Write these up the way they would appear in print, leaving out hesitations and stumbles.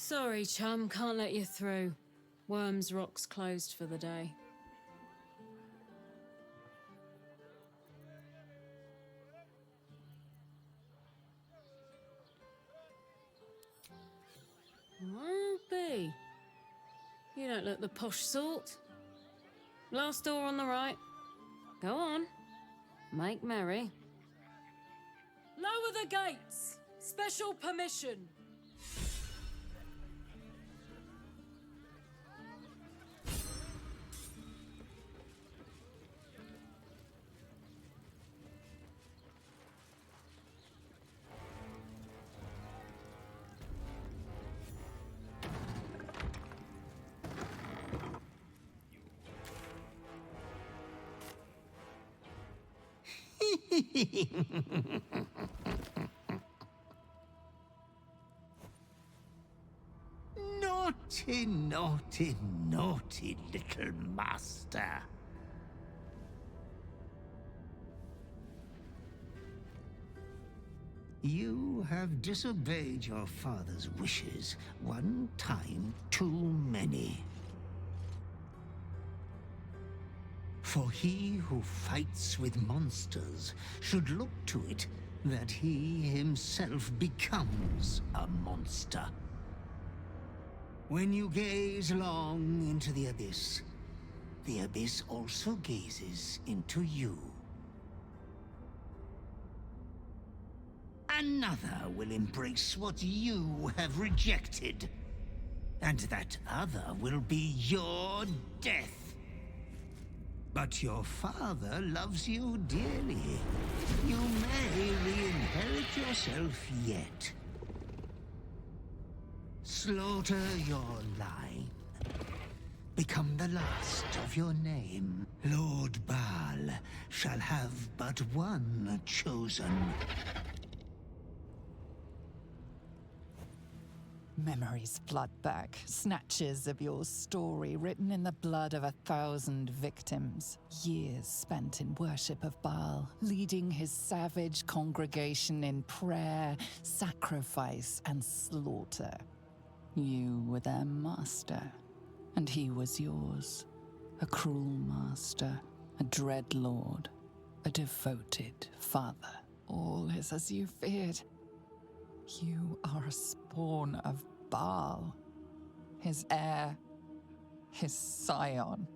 Sorry, chum, can't let you through. Wyrm's Rock's closed for the day. Well, B. You don't look the posh sort. Last door on the right. Go on. Make merry. Lower the gates! Special permission! Naughty, naughty, naughty little master. You have disobeyed your father's wishes one time too many. For he who fights with monsters should look to it that he himself becomes a monster. When you gaze long into the abyss also gazes into you. Another will embrace what you have rejected, and that other will be your death. But your father loves you dearly. You may re-inherit yourself yet. Slaughter your line. Become the last of your name. Lord Baal shall have but one chosen. Memories flood back, snatches of your story written in the blood of 1,000 victims. Years spent in worship of Baal, leading his savage congregation in prayer, sacrifice, and slaughter. You were their master, and he was yours. A cruel master, a dread lord, a devoted father. All is as you feared. You are a spawn of Baal, his heir, his scion.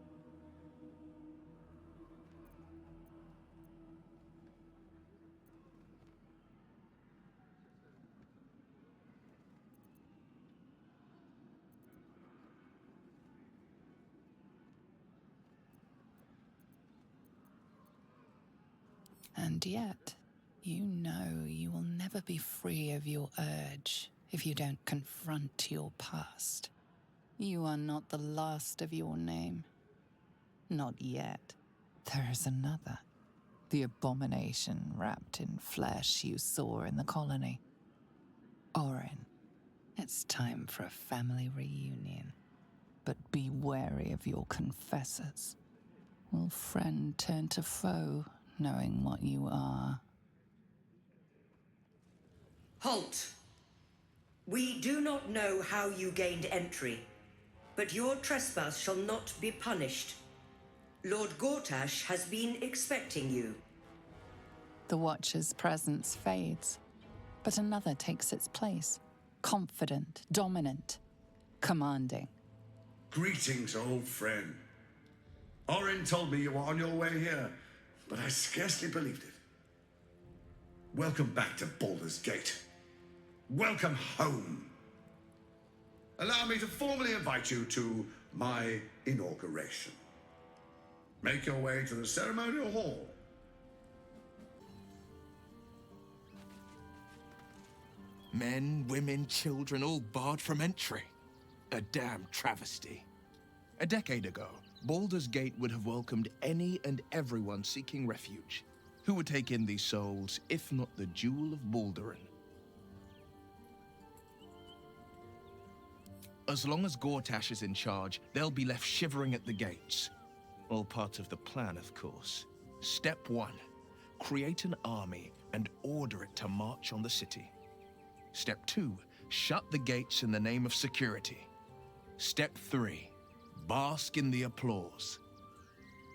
And yet, you know you will never be free of your urge if you don't confront your past. You are not the last of your name. Not yet. There is another. The abomination wrapped in flesh you saw in the colony. Orin, it's time for a family reunion. But be wary of your confessors. Will friend turn to foe, knowing what you are? Halt! We do not know how you gained entry, but your trespass shall not be punished. Lord Gortash has been expecting you. The Watcher's presence fades, but another takes its place. Confident, dominant, commanding. Greetings, old friend. Orin told me you were on your way here, but I scarcely believed it. Welcome back to Baldur's Gate. Welcome home. Allow me to formally invite you to my inauguration. Make your way to the ceremonial hall. Men, women, children, all barred from entry. A damn travesty. A decade ago, Baldur's Gate would have welcomed any and everyone seeking refuge. Who would take in these souls, if not the Jewel of Baldurin? As long as Gortash is in charge, they'll be left shivering at the gates. All part of the plan, of course. Step 1. Create an army and order it to march on the city. Step 2. Shut the gates in the name of security. Step 3. Bask in the applause.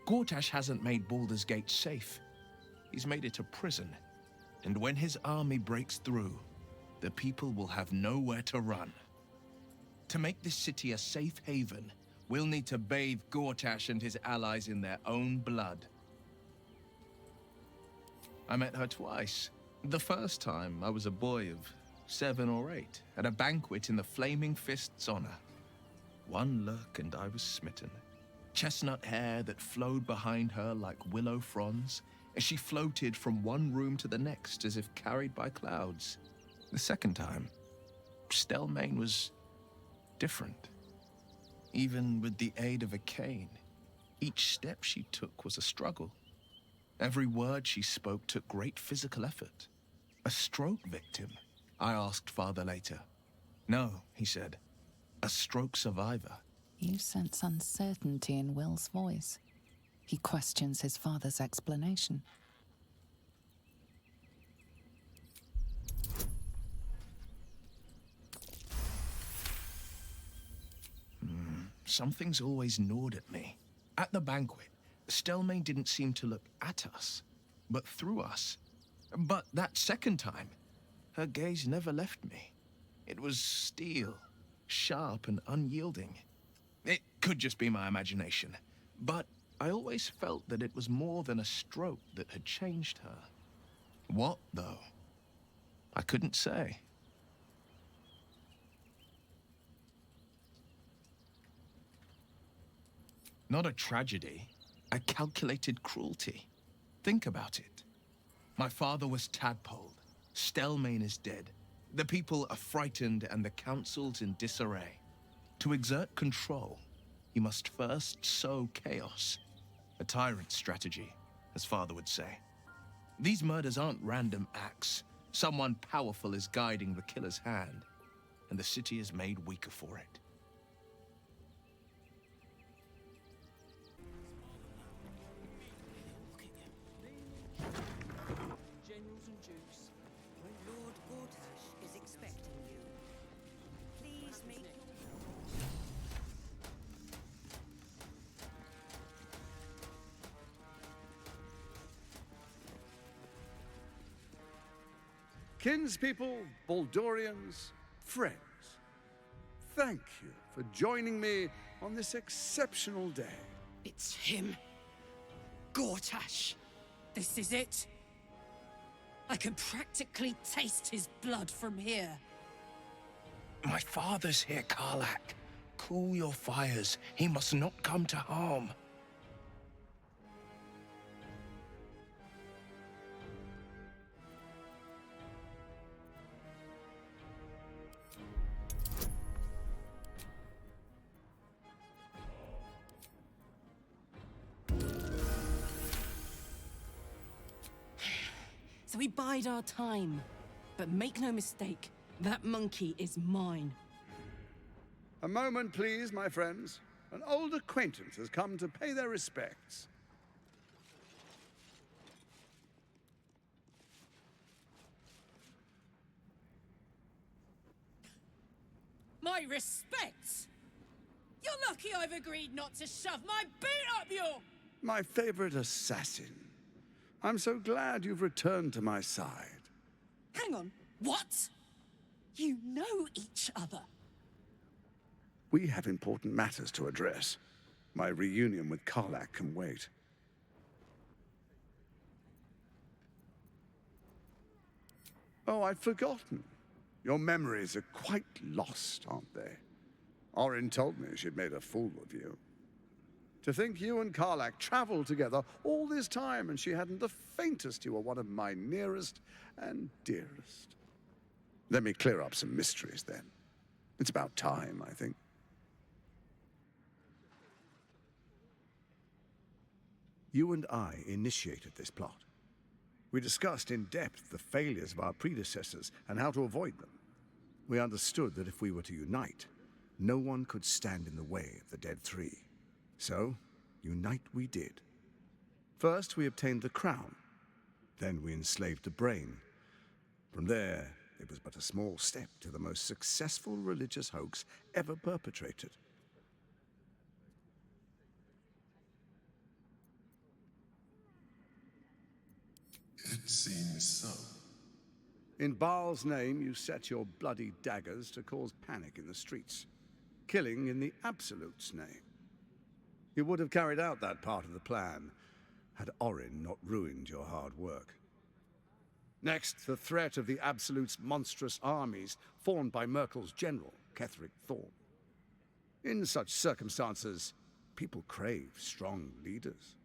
Gortash hasn't made Baldur's Gate safe. He's made it a prison. And when his army breaks through, the people will have nowhere to run. To make this city a safe haven, we'll need to bathe Gortash and his allies in their own blood. I met her twice. The first time, I was a boy of 7 or 8, at a banquet in the Flaming Fist's honor. One look and I was smitten. Chestnut hair that flowed behind her like willow fronds, as she floated from one room to the next as if carried by clouds. The second time, Stelmane was different. Even with the aid of a cane, each step she took was a struggle. Every word she spoke took great physical effort. A stroke victim? I asked father later. No, he said. A stroke survivor. You sense uncertainty in Wyll's voice. He questions his father's explanation. Something's always gnawed at me. At the banquet, Stelmane didn't seem to look at us, but through us. But that second time, her gaze never left me. It was steel, sharp and unyielding. It could just be my imagination, but I always felt that it was more than a stroke that had changed her. What, though? I couldn't say. Not a tragedy, a calculated cruelty. Think about it. My father was tadpoled. Stelmane is dead. The people are frightened and the council's in disarray. To exert control, he must first sow chaos. A tyrant's strategy, as father would say. These murders aren't random acts. Someone powerful is guiding the killer's hand, and the city is made weaker for it. Generals and Dukes, Lord Gortash is expecting you. Please make Kinspeople, Baldurians, friends, thank you for joining me on this exceptional day. It's him. Gortash. This is it. I can practically taste his blood from here. My father's here, Karlach. Cool your fires. He must not come to harm. So we bide our time. But make no mistake, that monkey is mine. A moment, please, my friends. An old acquaintance has come to pay their respects. My respects! You're lucky I've agreed not to shove my boot up your... My favorite assassin. I'm so glad you've returned to my side. Hang on, what? You know each other? We have important matters to address. My reunion with Karlach can wait. Oh, I'd forgotten. Your memories are quite lost, aren't they? Orin told me she'd made a fool of you. To think you and Karlach traveled together all this time and she hadn't the faintest you were one of my nearest and dearest. Let me clear up some mysteries then. It's about time, I think. You and I initiated this plot. We discussed in depth the failures of our predecessors and how to avoid them. We understood that if we were to unite, no one could stand in the way of the Dead Three. So, unite we did. First, we obtained the crown. Then we enslaved the brain. From there, it was but a small step to the most successful religious hoax ever perpetrated. It seems so. In Baal's name, you set your bloody daggers to cause panic in the streets, killing in the Absolute's name. You would have carried out that part of the plan had Orin not ruined your hard work. Next, the threat of the Absolute's monstrous armies formed by Merkel's general, Ketheric Thorm. In such circumstances, people crave strong leaders.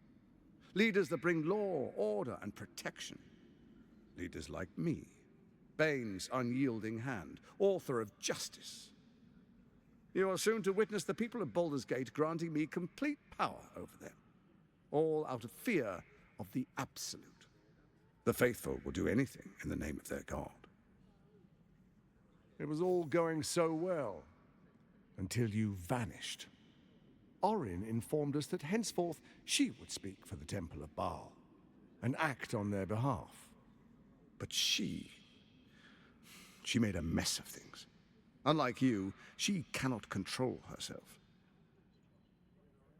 Leaders that bring law, order, and protection. Leaders like me, Bane's unyielding hand, author of justice. You are soon to witness the people of Baldur's Gate granting me complete power over them, all out of fear of the Absolute. The faithful will do anything in the name of their god. It was all going so well, until you vanished. Orin informed us that henceforth she would speak for the Temple of Baal, and act on their behalf. But she made a mess of things. Unlike you, she cannot control herself.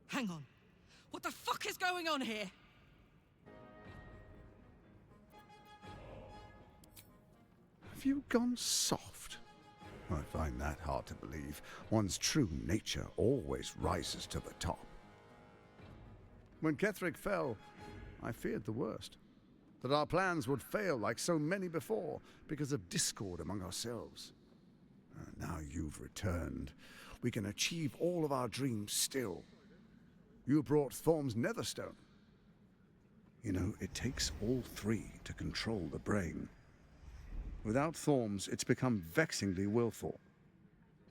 Hang on. What the fuck is going on here? Have you gone soft? I find that hard to believe. One's true nature always rises to the top. When Ketheric fell, I feared the worst. That our plans would fail like so many before because of discord among ourselves. Now you've returned. We can achieve all of our dreams still. You brought Thorm's Netherstone. You know, it takes all three to control the brain. Without Thorm's, it's become vexingly willful.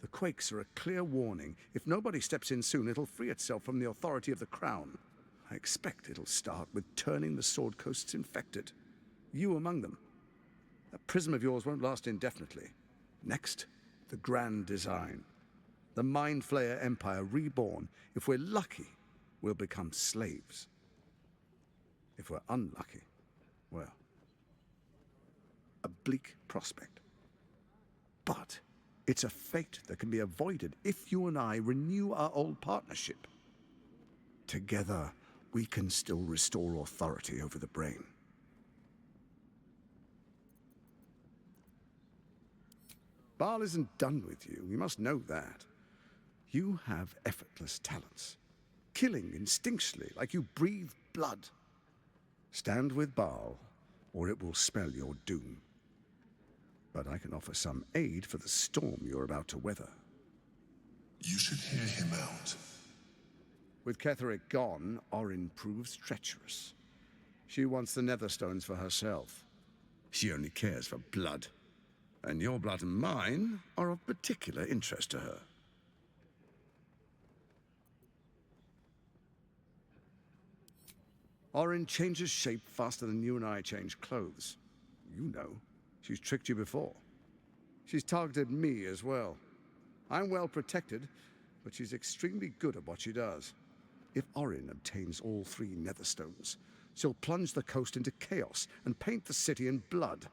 The quakes are a clear warning. If nobody steps in soon, it'll free itself from the authority of the Crown. I expect it'll start with turning the Sword Coasts infected. You among them. That prism of yours won't last indefinitely. Next, the grand design. The Mind Flayer Empire reborn. If we're lucky, we'll become slaves. If we're unlucky, well, a bleak prospect. But it's a fate that can be avoided if you and I renew our old partnership. Together, we can still restore authority over the brain. Baal isn't done with you, you must know that. You have effortless talents, killing instinctually like you breathe blood. Stand with Baal, or it will spell your doom. But I can offer some aid for the storm you're about to weather. You should hear him out. With Ketheric gone, Orin proves treacherous. She wants the Netherstones for herself. She only cares for blood. And your blood and mine are of particular interest to her. Orin changes shape faster than you and I change clothes. You know. She's tricked you before. She's targeted me as well. I'm well protected, but she's extremely good at what she does. If Orin obtains all three Netherstones, she'll plunge the coast into chaos and paint the city in blood.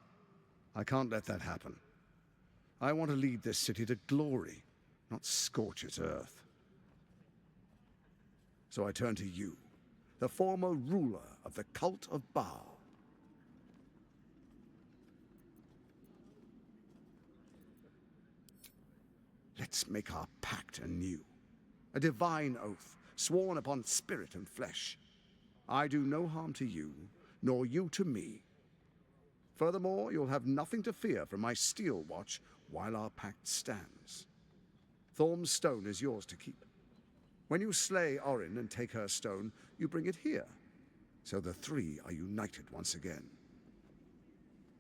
I can't let that happen. I want to lead this city to glory, not scorch its earth. So I turn to you, the former ruler of the cult of Baal. Let's make our pact anew. A divine oath, sworn upon spirit and flesh. I do no harm to you, nor you to me. Furthermore, you'll have nothing to fear from my steel watch while our pact stands. Thorm's stone is yours to keep. When you slay Orin and take her stone, you bring it here, so the three are united once again.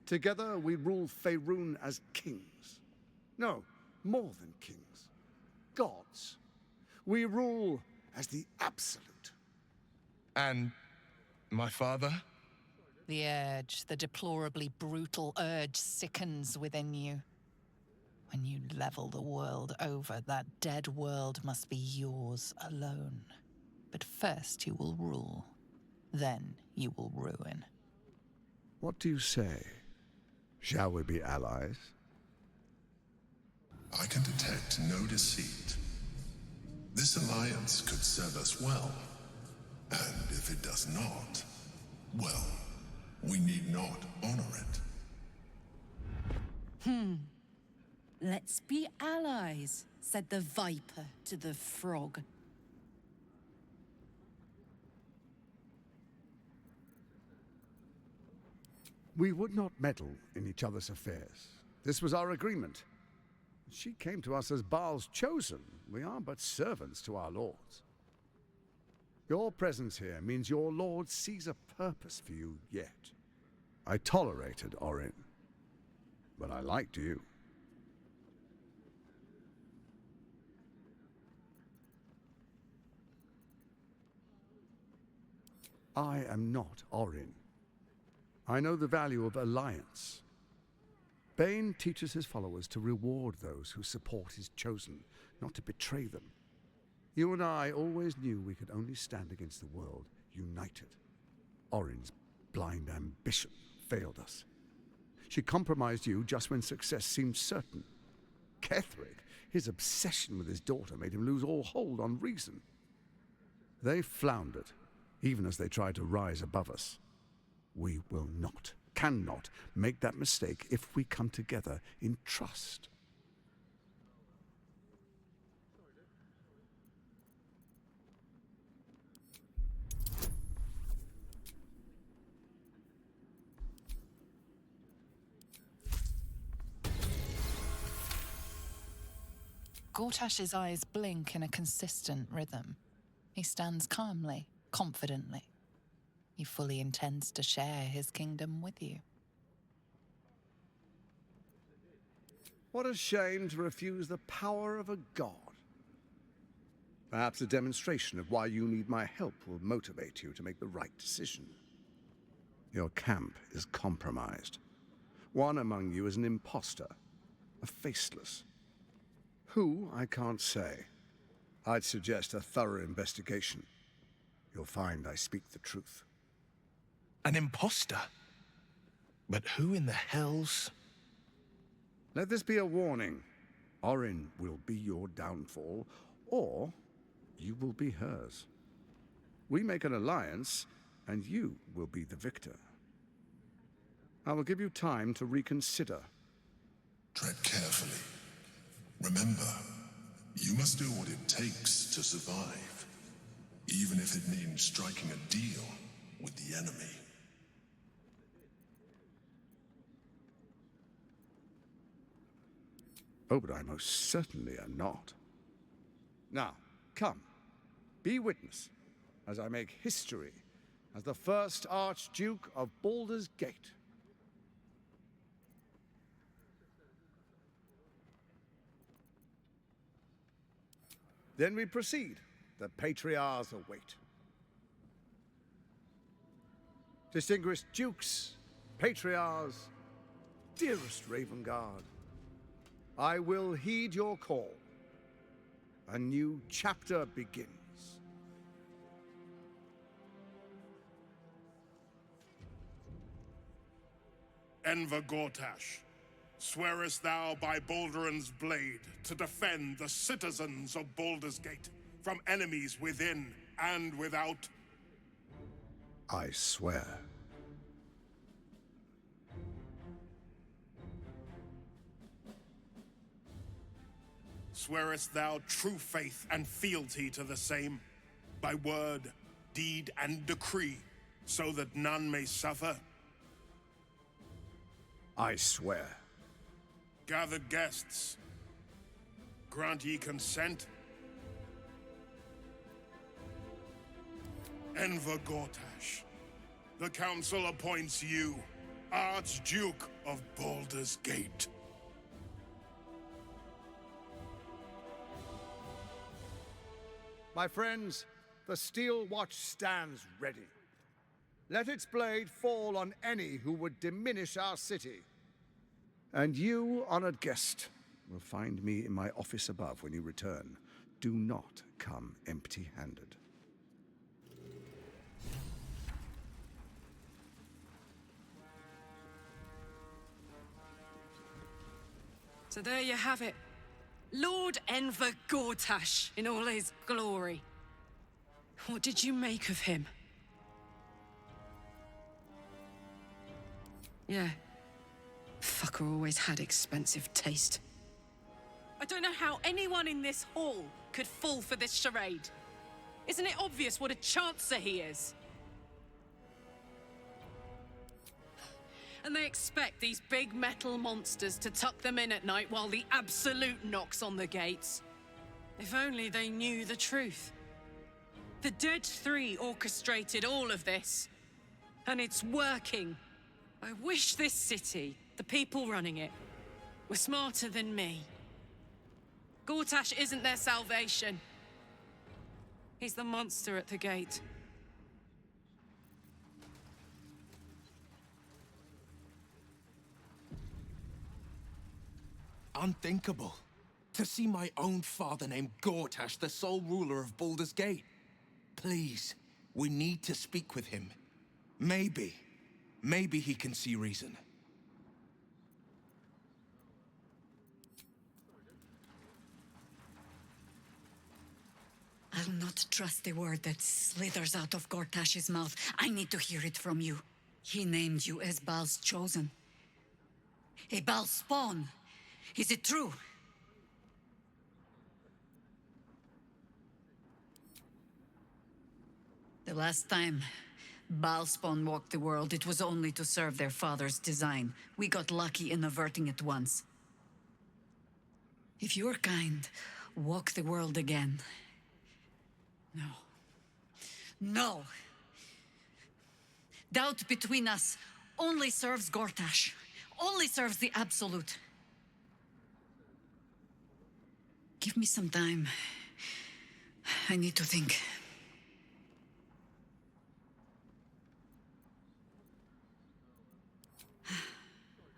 Together we rule Faerun as kings. No, more than kings. Gods. We rule as the Absolute. And my father? The urge, the deplorably brutal urge sickens within you. When you level the world over, that dead world must be yours alone. But first you will rule. Then you will ruin. What do you say? Shall we be allies? I can detect no deceit. This alliance could serve us well. And if it does not, well, we need not honor it. Let's be allies, said the viper to the frog. We would not meddle in each other's affairs. This was our agreement. She came to us as Baal's chosen. We are but servants to our lords. Your presence here means your lord sees a purpose for you yet. I tolerated Orin, but I liked you. I am not Orin. I know the value of alliance. Bane teaches his followers to reward those who support his chosen, not to betray them. You and I always knew we could only stand against the world united. Orin's blind ambition failed us. She compromised you just when success seemed certain. Ketheric, his obsession with his daughter made him lose all hold on reason. They floundered, even as they tried to rise above us. We will not, cannot, make that mistake if we come together in trust. Gortash's eyes blink in a consistent rhythm. He stands calmly, confidently. He fully intends to share his kingdom with you. What a shame to refuse the power of a god. Perhaps a demonstration of why you need my help will motivate you to make the right decision. Your camp is compromised. One among you is an imposter, a faceless. Who, I can't say. I'd suggest a thorough investigation. You'll find I speak the truth. An imposter? But who in the hells? Let this be a warning. Orin will be your downfall, or you will be hers. We make an alliance, and you will be the victor. I will give you time to reconsider. Tread carefully. Remember, you must do what it takes to survive, even if it means striking a deal with the enemy. Oh, but I most certainly am not. Now, come, be witness as I make history as the first Archduke of Baldur's Gate. Then we proceed. The patriarchs await. Distinguished dukes, patriarchs, dearest Ravengard, I will heed your call. A new chapter begins. Enver Gortash, swearest thou by Balduran's blade to defend the citizens of Baldur's Gate from enemies within and without? I swear. Swearest thou true faith and fealty to the same, by word, deed, and decree, so that none may suffer? I swear. Gathered guests, grant ye consent? Enver Gortash, the council appoints you Archduke of Baldur's Gate. My friends, the steel watch stands ready. Let its blade fall on any who would diminish our city. And you, honored guest, will find me in my office above when you return. Do not come empty-handed. So there you have it. Lord Enver Gortash in all his glory. What did you make of him? Yeah. Fucker always had expensive taste. I don't know how anyone in this hall could fall for this charade. Isn't it obvious what a chancer he is? And they expect these big metal monsters to tuck them in at night while the Absolute knocks on the gates. If only they knew the truth. The Dead Three orchestrated all of this. And it's working. I wish this city, the people running it, were smarter than me. Gortash isn't their salvation. He's the monster at the gate. Unthinkable. To see my own father named Gortash, the sole ruler of Baldur's Gate. Please, we need to speak with him. Maybe he can see reason. I'll not trust a word that slithers out of Gortash's mouth. I need to hear it from you. He named you as Baal's chosen. A Baal spawn. Is it true? The last time Baal spawn walked the world, it was only to serve their father's design. We got lucky in averting it once. If your kind walk the world again... No. No! Doubt between us only serves Gortash. Only serves the Absolute. Give me some time. I need to think.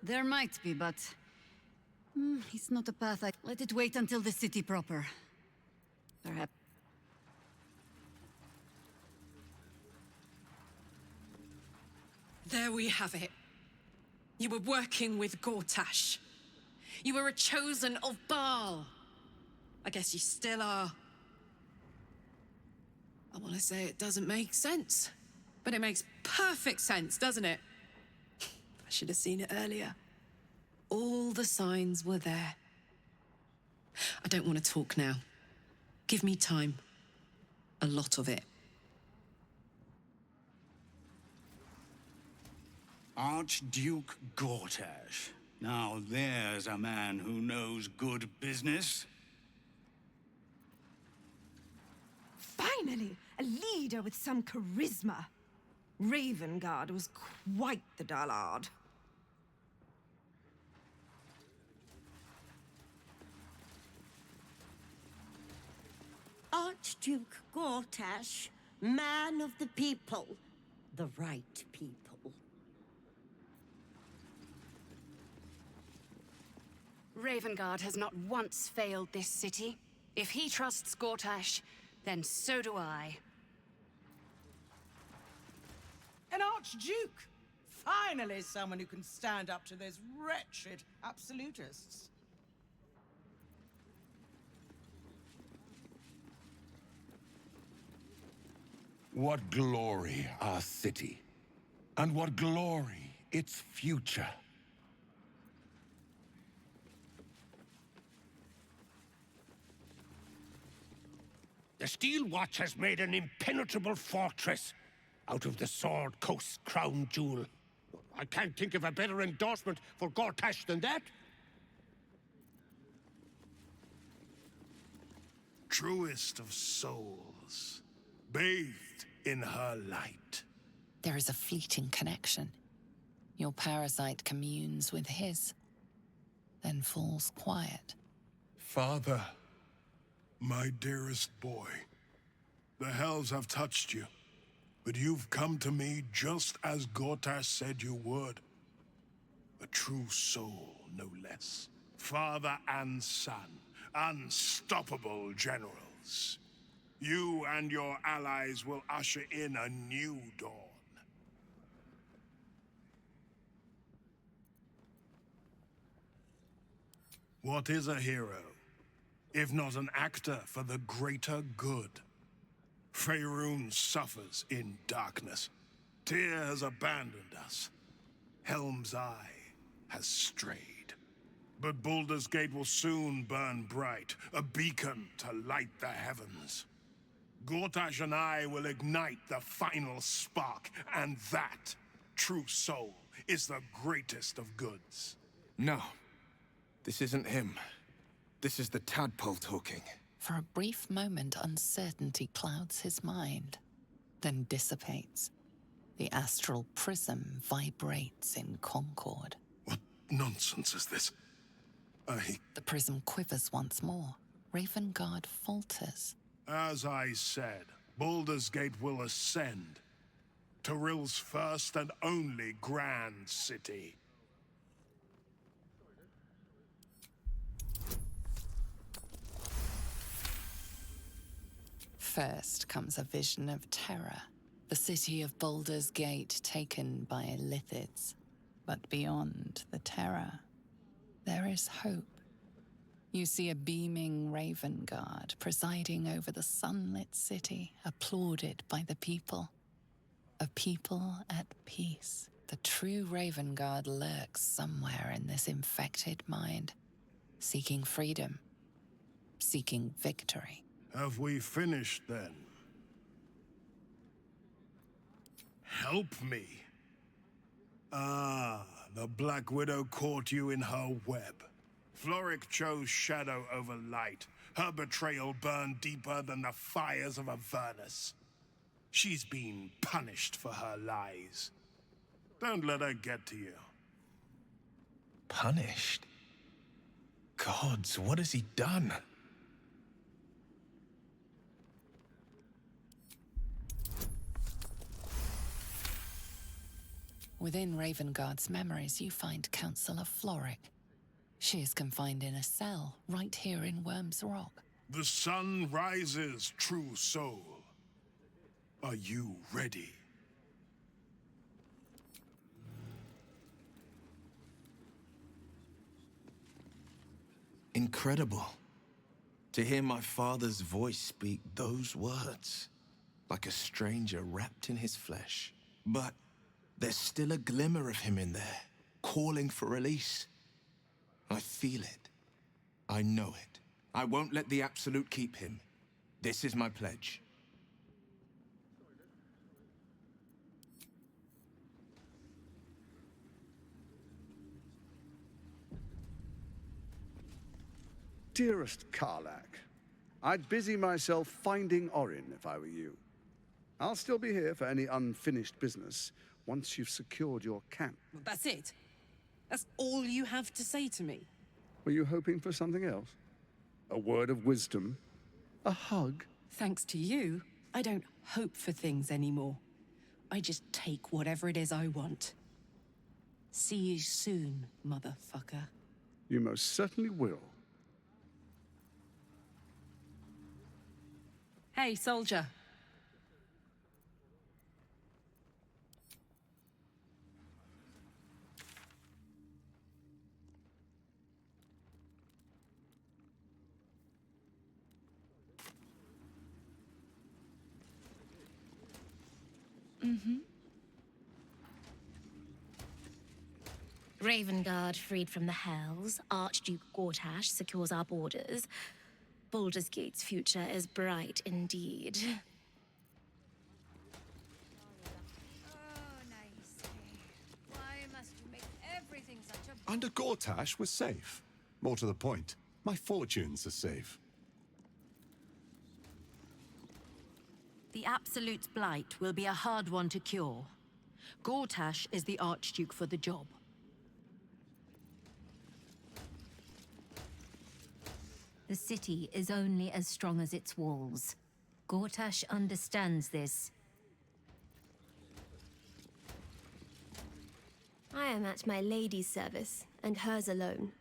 There might be, but... it's not a path I... Let it wait until the city proper. Perhaps... There we have it. You were working with Gortash. You were a chosen of Baal. I guess you still are. I want to say it doesn't make sense, but it makes perfect sense, doesn't it? I should have seen it earlier. All the signs were there. I don't want to talk now. Give me time. A lot of it. Archduke Gortash. Now there's a man who knows good business. Finally, a leader with some charisma. Ravengard was quite the dullard. Archduke Gortash, man of the people, the right people. Ravengard has not once failed this city. If he trusts Gortash, then so do I. An Archduke! Finally someone who can stand up to those wretched absolutists. What glory our city, and what glory its future. The Steel Watch has made an impenetrable fortress out of the Sword Coast crown jewel. I can't think of a better endorsement for Gortash than that. Truest of souls, bathed in her light. There is a fleeting connection. Your parasite communes with his, then falls quiet. Father, my dearest boy, the hells have touched you, but you've come to me just as Gortash said you would. A true soul, no less. Father and son, unstoppable generals. You and your allies will usher in a new dawn. What is a hero? if not an actor for the greater good. Faerun suffers in darkness. Tyr has abandoned us. Helm's Eye has strayed. But Baldur's Gate will soon burn bright, a beacon to light the heavens. Gortash and I will ignite the final spark, and that, true soul, is the greatest of goods. No. This isn't him. This is the tadpole talking. For a brief moment, uncertainty clouds his mind, then dissipates. The astral prism vibrates in concord. What nonsense is this? The prism quivers once more. Ravengard falters. As I said, Baldur's Gate will ascend. Tyrill's first and only grand city. First comes a vision of terror. The city of Baldur's Gate taken by Lithids. But beyond the terror, there is hope. You see a beaming Ravengard presiding over the sunlit city, applauded by the people. A people at peace. The true Ravengard lurks somewhere in this infected mind, seeking freedom, seeking victory. Have we finished then? Help me. Ah, the Black Widow caught you in her web. Floric chose shadow over light. Her betrayal burned deeper than the fires of Avernus. She's been punished for her lies. Don't let her get to you. Punished? Gods, what has he done? Within Ravengard's memories, you find Councillor Floric. She is confined in a cell, right here in Wyrm's Rock. The sun rises, true soul. Are you ready? Incredible. To hear my father's voice speak those words, like a stranger wrapped in his flesh. But there's still a glimmer of him in there, calling for release. I feel it. I know it. I won't let the Absolute keep him. This is my pledge. Dearest Karlach, I'd busy myself finding Orin if I were you. I'll still be here for any unfinished business once you've secured your camp. That's it? That's all you have to say to me? Were you hoping for something else? A word of wisdom? A hug? Thanks to you, I don't hope for things anymore. I just take whatever it is I want. See you soon, motherfucker. You most certainly will. Hey, soldier. Ravengard freed from the Hells, Archduke Gortash secures our borders. Baldur's Gate's future is bright indeed. Under Gortash, we're safe. More to the point, my fortunes are safe. The Absolute's blight will be a hard one to cure. Gortash is the Archduke for the job. The city is only as strong as its walls. Gortash understands this. I am at my lady's service, and hers alone.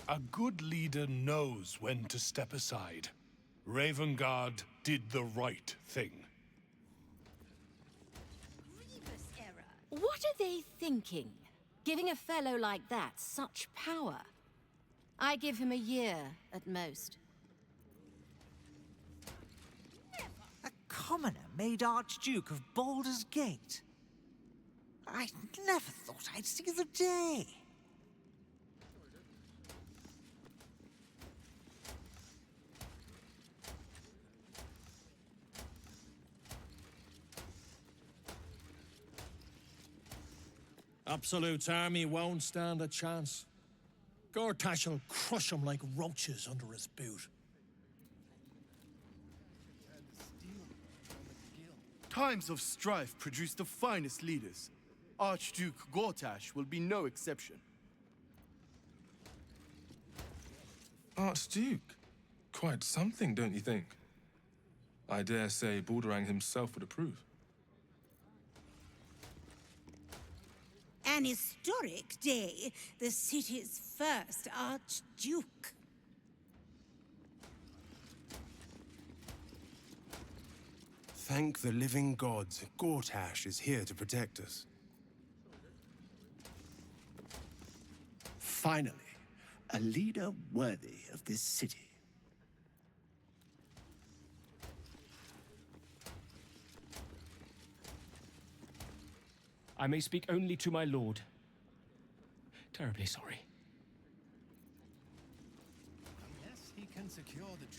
A good leader knows when to step aside. Ravengard did the right thing. What are they thinking? Giving a fellow like that such power. I give him a year at most. A commoner made Archduke of Baldur's Gate. I never thought I'd see the day. Absolute's army won't stand a chance. Gortash will crush them like roaches under his boot. Times of strife produce the finest leaders. Archduke Gortash will be no exception. Archduke? Quite something, don't you think? I dare say Baldurang himself would approve. An historic day, the city's first Archduke. Thank the living gods, Gortash is here to protect us. Finally, a leader worthy of this city. I may speak only to my lord. Terribly sorry. Unless he can secure the